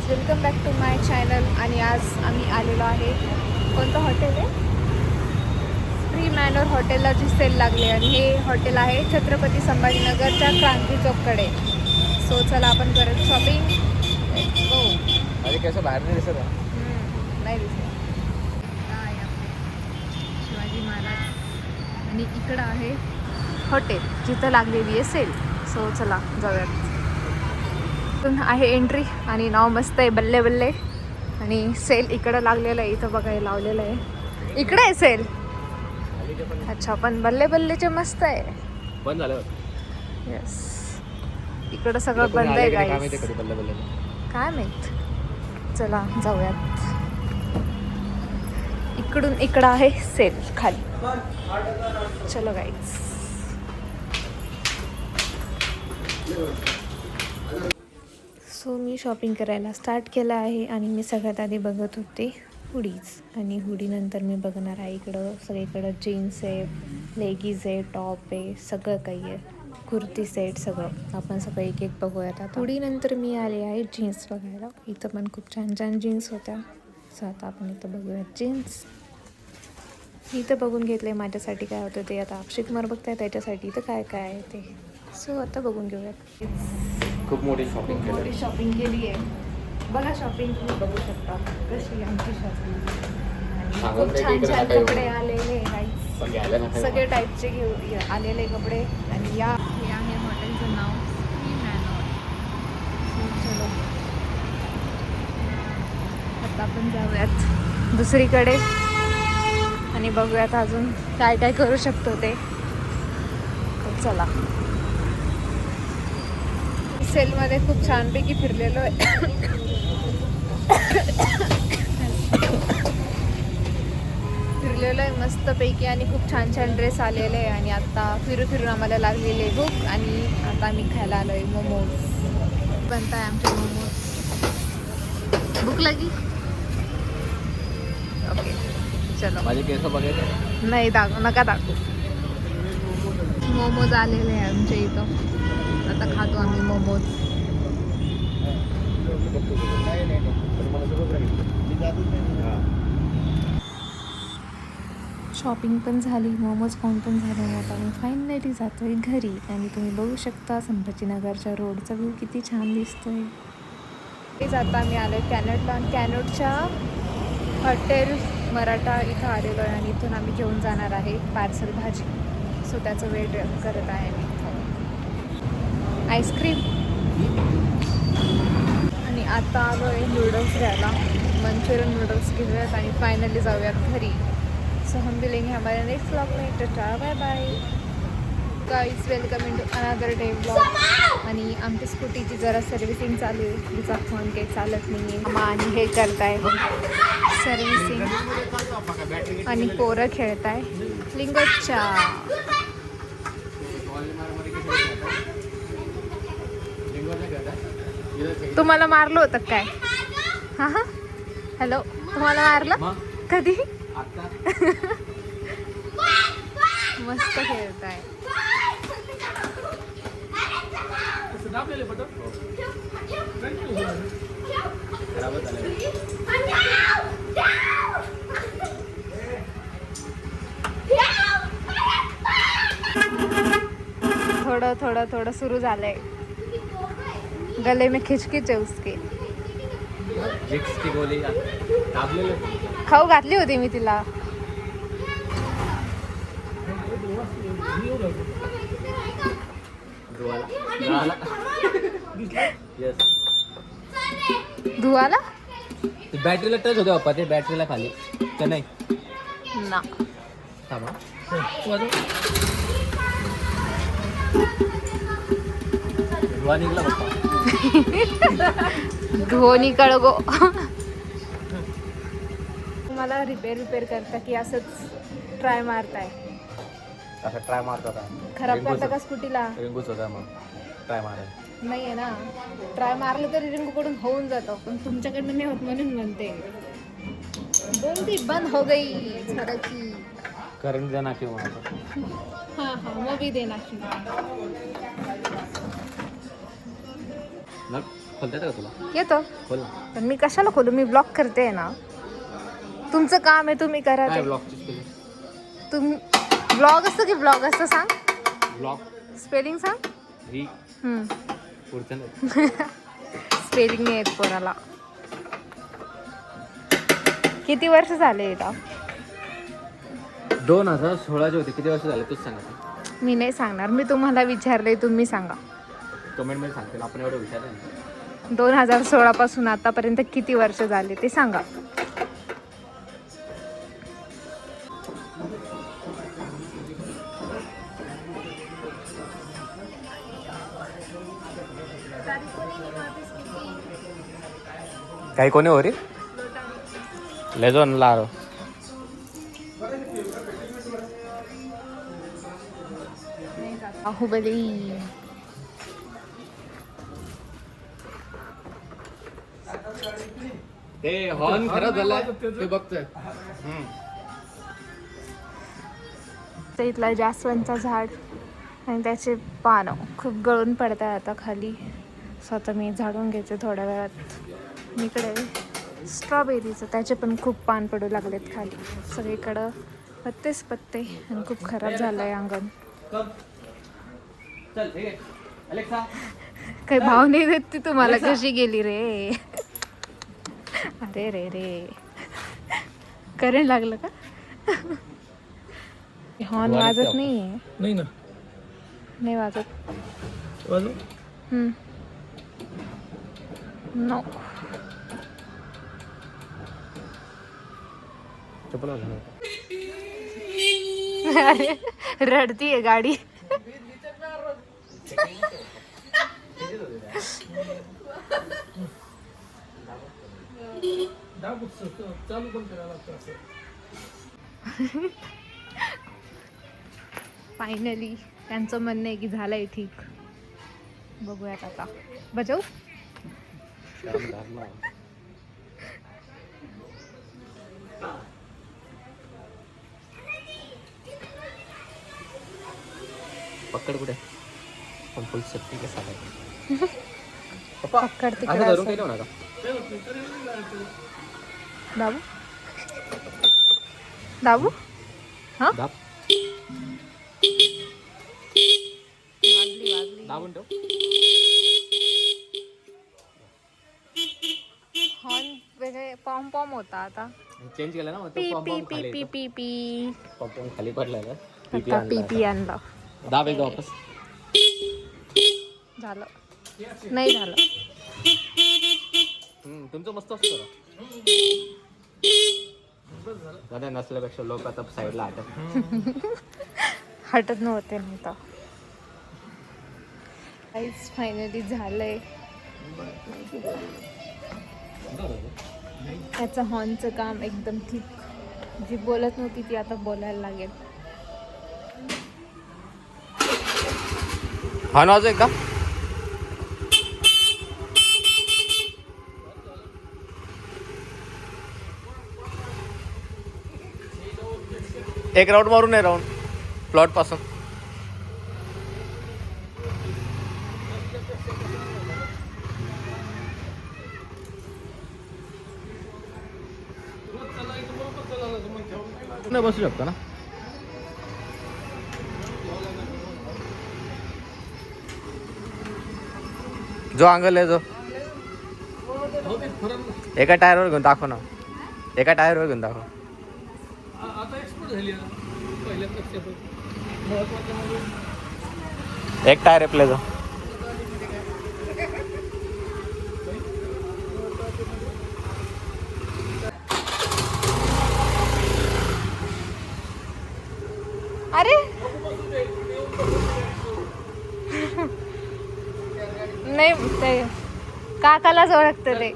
Guys, welcome back to my channel. आणि आज आम्ही आलेलो आहे, कोणतं हॉटेल आहे? फ्री मॅनर हॉटेलला जी सेल लागली आणि हे हॉटेल आहे छत्रपती संभाजीनगरच्या क्रांती चौककडे. सो चला आपण करत शॉपिंग. हो अरे कसं बाहेर नाही दिसत आहे. नाही दिसत. आहे आपले शिवाजी महाराज आणि इकडं आहे हॉटेल जिथं लागलेली आहे सेल. सो चला जाऊयात. आहे एंट्री आणि नाव मस्त आहे बल्ले बल्ले. आणि सेल इकडं लागलेलं आहे, इथं बघायला लावलेलं आहे. इकडे आहे सेल. अच्छा, पण बल्ले बल्लेचे मस्त आहे. बंद झालं. यस, इकडं सगळं बंद आहे गाईस. बल्ले बल्ले काय माहित. चला जाऊयात. इकडून इकडं आहे सेल खाली. चलो गाईज. सो मी शॉपिंग करायला स्टार्ट केलं आहे आणि मी सगळ्यात आधी बघत होते हुडीज. आणि हुडीनंतर मी बघणार आहे इकडं सगळीकडं जीन्स आहे, लेगीज आहे, टॉप आहे, सगळं काही आहे, कुर्ती सेट सगळं. आपण सगळं एक एक बघूयात. आता हुडीनंतर मी आले आहे जीन्स बघायला. इथं पण खूप छान छान जीन्स होत्या. सो आता आपण इथं बघूयात जीन्स. इथं बघून घेतले माझ्यासाठी काय होतं ते. आता अक्षय कुमार बघताय त्याच्यासाठी इथं काय काय आहे ते. सो आता बघून घेऊयात. खूप मोठी शॉपिंग केली. मोठी शॉपिंग केली आहे. बघा शॉपिंग तुम्ही बघू शकता कशी आमची शॉपिंग. खूप छान छान कपडे आलेले आहेत. सगळे टाईपचे आलेले कपडे. आणि हे आहे हॉटेलचं नाव फ्री मॅनर. चलो आता आपण जाऊयात दुसरीकडे आणि बघूयात अजून काय काय करू शकतो ते. चला. सेलमध्ये खूप छानपैकी फिरलेलो आहे. फिरलेलो आहे मस्तपैकी आणि खूप छान छान ड्रेस आलेले आहे. आणि आता फिरून आम्हाला लागलेले भूक आणि आता आम्ही खायला आलो आहे मोमोज. बनत आहे आमचे मोमोज. भूक लगी. ओके चलो. माझे केस बघायचे नाही नका दाखवू. मोमोज आलेले आहे आमच्या इथं. आता खातो आम्ही मोमोज. शॉपिंग पण झाली, मोमोज खाऊन पण झाले. आता मी फायनली जातो आहे घरी. आणि तुम्ही बघू शकता संभाजीनगरच्या रोडचा व्ह्यू किती छान दिसतोय. तेच आता आम्ही आलो आहे कॅनटला. आणि कॅनटच्या हॉटेल मराठा इथं आलेलो आहे. आणि इथून आम्ही घेऊन जाणार आहे पार्सल भाजी. सो त्याचं वेट करत आहे मी. आईस्क्रीम. आणि आता आलो आहे नूडल्स घ्यायला. मंचुरियन नूडल्स घेऊयात आणि फायनली जाऊयात घरी. सो हम मिलेंगे हमारे नेक्स्ट व्लॉग में. Tata bye bye guys. Welcome in to another day vlog. आणि आमच्या स्कूटीची जरा सर्व्हिसिंग चालू आहे. तिचा फोन काही चालत नाही आहे. आणि हे करत आहे सर्व्हिसिंग. आणि पोरं खेळत आहे लिंगोच्या. तुम्हाला मारलं होतं काय? हां हां. हॅलो, तुम्हाला मारलं कधी? मस्त खेळताय. थोडं सुरू झालंय. गले में खिचखिच आहे उसके. खाऊ घातली होती मी तिला. धुवाला बॅटरीला टच होते बाप्पा. ते बॅटरीला खाली तर नाही ना. धुवा निघला बाप्पा. धोनी कळगो. तुम्हाला रिपेअर करता की असंच ट्राय मारताय? असं ट्राय मारतो का? खराब करता का स्कूटीला? रिंगूच होता मग ट्राय मारायला. नाही आहे ना. ट्राय मारलं तरी रिंगूकडून होऊन जातं. पण तुमच्याकडनं नाही होत म्हणून म्हणते. बोलती बंद हो गई झडकी. करंट देना क्यों वहाँ पर? हाँ वो भी देना. खोलता येतं का तुला? येतो. खोल ना. पण मी कशाला खोलू, मी ब्लॉक करते ना. तुमचं काम आहे, तुम्ही करा काय ते. ब्लॉगची स्पेलिंग? तुम्ही ब्लॉग असतं की ब्लॉग असतं सांग, ब्लॉग स्पेलिंग सांग. व्ही पुढचं नाही. स्पेलिंग नाही येत कोणाला. किती वर्ष झाले इथं? 2016चे होते. किती वर्ष झाले तूच सांग आता. मी नाही सांगणार, मी तुम्हाला विचारले, तुम्ही सांगा. कमेंटमध्ये सांगते ना, आपण एवढं विचारलं नाही. 2016 पासून आतापर्यंत किती वर्ष झाले ते सांगा. काही कोणी हो रे लेजोन लारो. बाहुबली. ते हॉर्न खराब झालाय ते बघतोय. तर इथला जास्वंदचा झाड आणि त्याचे पानं खूप गळून पडतात आता खाली. स्वतः मी झाडून घ्यायचे थोड्या वेळात. इकडे स्ट्रॉबेरीचं त्याचे पण खूप पान पडू लागलेत खाली. सगळीकडं पत्तेच पत्ते आणि खूप खराब झालं आहे अंगण. काही भाव नाही देत ती तुम्हाला. कशी गेली रे? अरे रे रे, करंट लागलं का? हॉर्न वाजत नाहीये. नाही ना, नाही वाजत. नो. अरे रडतीये गाडी. फायनली त्यांचं म्हणणं आहे की झालंय ठीक. बघूयात आता. बजाऊ. पकड कुठे पण फुल सेफ्टी के साथ. पकड तिकडे धरून असेल. काही नका. दाबू दाबू. हा दाब वाजली वाजली. दाबून ठेव. हॉर्न वेगळे पॉम पॉम होता, आता चेंज केलं ना मग पी तो पी पॉम पी पी पी पी. पॉम खाली पडलाय ना. पीपी आता पी पी आणला. आणला. दाब एकदा वापस. झालं नाही झालं. तुमचं मस्त असतं दादा. नसल्यापेक्षा लोक आता साईडला हटत. हटत नव्हते नव्हता. काहीच फायनली झालंय. त्याचं हॉर्नचं काम एकदम ठीक. जी बोलत नव्हती ती आता बोलायला लागेल. हॉर्न वाजव एकदा. एक राऊंड मारून आहे राऊंड प्लॉट पासून. नाही बसू शकतो ना. जो अँगल आहे जो एका टायरवर घेऊन दाखव ना. एका टायरवर घेऊन दाखव. एक टायर आहे प्लेजो. अरे नाही, ते काकालाच ओळखतं ते.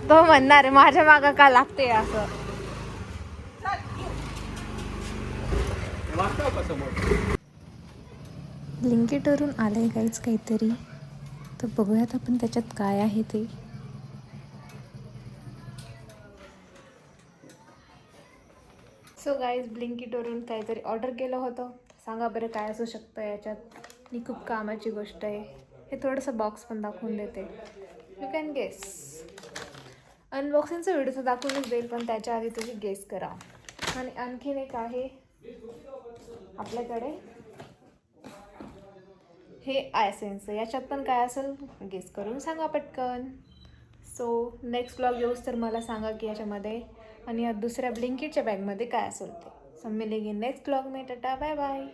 तो म्हणणार माझ्या मागं का लागते असं. ब्लिंकिटवरून आलंय काहीच काहीतरी. तर बघूयात आपण त्याच्यात काय आहे ते. सो गाईज ब्लिंकिटवरून काहीतरी ऑर्डर केलं होतं. सांगा बरं काय असू शकतं याच्यात. ही खूप कामाची गोष्ट आहे. हे थोडंसं बॉक्स पण दाखवून देते. You can guess. अनबॉक्सिंगचा व्हिडिओ तर दाखवूनच देईल, पण त्याच्या आधी तुम्ही गेस करा. आणि आणखीन एक आहे आपल्याकडे, हे आयसेन्स. याच्यात पण काय असेल गेस करून सांगा पटकन. सो नेक्स्ट ब्लॉग येऊस तर मला सांगा की याच्यामध्ये आणि या दुसऱ्या ब्लिंकिटच्या बॅगमध्ये काय असेल ते. सो मिलेंगे नेक्स्ट ब्लॉग में. Tata bye bye.